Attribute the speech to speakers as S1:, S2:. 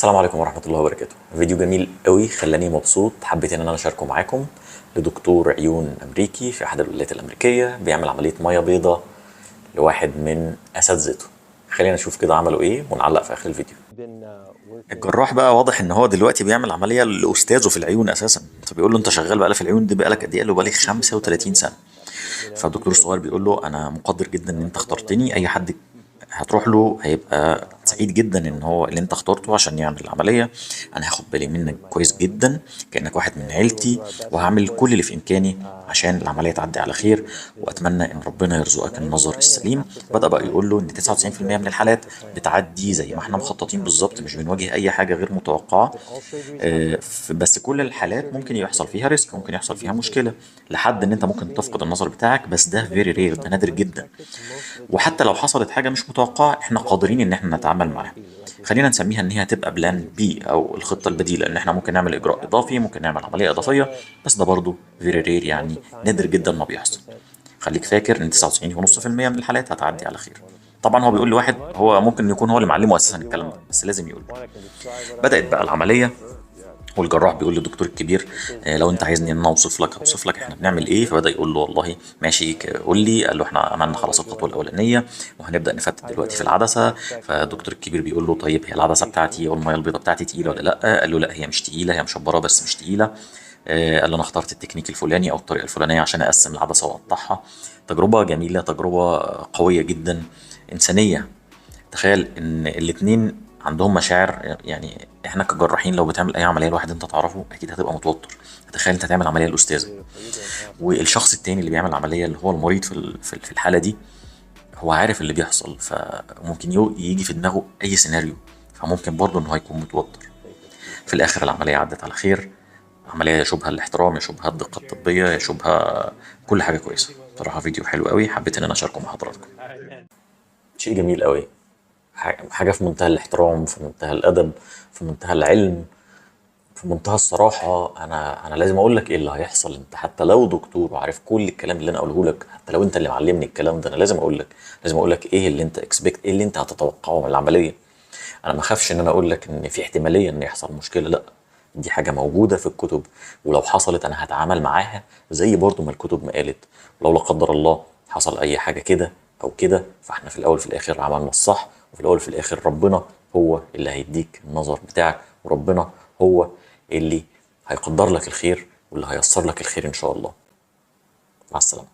S1: السلام عليكم ورحمة الله وبركاته. فيديو جميل قوي خلاني مبسوط، حبيت ان انا اشاركه معاكم. لدكتور عيون امريكي في احد الولايات الامريكية بيعمل عملية مية بيضاء لواحد من اساتذته. خلينا نشوف كده عملوا ايه ونعلق في اخر الفيديو. الجراح بقى واضح ان هو دلوقتي بيعمل عملية لاستاذه في العيون اساسا، فبيقول له انت شغال بقى في العيون دي بقالك قد ايه؟ قال له بقالي 35 سنة. فالدكتور الصغير بيقول له انا مقدر جدا ان انت اخترتني، اي حد هتروح له هيبقى سعيد جدا ان هو اللي انت اخترته عشان يعمل العمليه. انا هاخد بالي منك كويس جدا كانك واحد من عيلتي، وهعمل كل اللي في امكاني عشان العمليه تعدي على خير، واتمنى ان ربنا يرزقك النظر السليم. بدا بقى يقول له ان 99% من الحالات بتعدي زي ما احنا مخططين بالظبط، مش بنواجه اي حاجه غير متوقعه. بس كل الحالات ممكن يحصل فيها ريسك، ممكن يحصل فيها مشكله لحد ان انت ممكن تفقد النظر بتاعك، بس ده فيري رير، ده نادر جدا. وحتى لو حصلت حاجه مش متوقعه احنا قادرين ان احنا نتعامل معاها. خلينا نسميها ان هي تبقى بلان بي او الخطه البديله، ان احنا ممكن نعمل اجراء اضافي، ممكن نعمل عمليه اضافيه، بس ده برضه فيري رير، يعني نادر جدا ما بيحصل. خليك فاكر ان 99.5% من الحالات هتعدي على خير. طبعا هو بيقول لواحد هو ممكن يكون هو اللي معلمه اساسا الكلام ده، بس لازم يقول. بدات بقى العمليه، والجراح بيقول للدكتور الكبير لو انت عايزني ان انا اوصف لك احنا بنعمل ايه. فبدا يقول له والله ماشي، قول لي. قال له احنا عملنا خلاص الخطوه الاولانيه وهنبدا نفتت دلوقتي في العدسه. فالدكتور الكبير بيقول له طيب هي العدسه بتاعتي او الميه البيضاء بتاعتي تقيله ولا لا؟ قال له لا هي مش تقيله، هي مشبره بس مش تقيله. قال له انا اخترت التكنيك الفلاني او الطريقه الفلانيه عشان اقسم العدسه واقطعها. تجربه جميله، تجربه قويه جدا، انسانيه. تخيل ان الاتنين عندهم مشاعر. يعني احنا كجراحين لو بتعمل اي عمليه لواحد انت تعرفه اكيد هتبقى متوتر. تخيل انت تعمل عمليه لاستاذه، والشخص التاني اللي بيعمل العمليه اللي هو المريض في الحاله دي هو عارف اللي بيحصل، فممكن يجي في دماغه اي سيناريو، فممكن برضه انه هيكون متوتر. في الاخر العمليه عدت على خير. عمليه يشوبها الاحترام، يشوبها الدقه الطبيه، يشوبها كل حاجه كويسه. صراحه فيديو حلو قوي، حبيت ان انا اشاركه مع حضراتكم. شيء جميل قوي، حاجة في منتهى الاحترام، في منتهى الأدب، في منتهى العلم، في منتهى الصراحة. أنا لازم أقول لك إيه اللي هيحصل. أنت حتى لو دكتور وعارف كل الكلام اللي أنا أقوله لك، حتى لو أنت اللي معلمني الكلام ده، أنا لازم أقول لك، إيه اللي أنت إيه اللي أنت هتتوقعه من العملية. أنا ما أخافش إن أنا أقول لك إن في احتمالية إن يحصل مشكلة، لأ، دي حاجة موجودة في الكتب، ولو حصلت أنا هتعامل معاها زي برضو ما الكتب ما قالت. ولو لا قدر الله حصل أي حاجة كده أو كده، فإحنا في الأول في الآخر عملنا الصح، وفي الأول في الآخر ربنا هو اللي هيديك النظر بتاعك، وربنا هو اللي هيقدر لك الخير واللي هيسر لك الخير إن شاء الله. مع السلامة.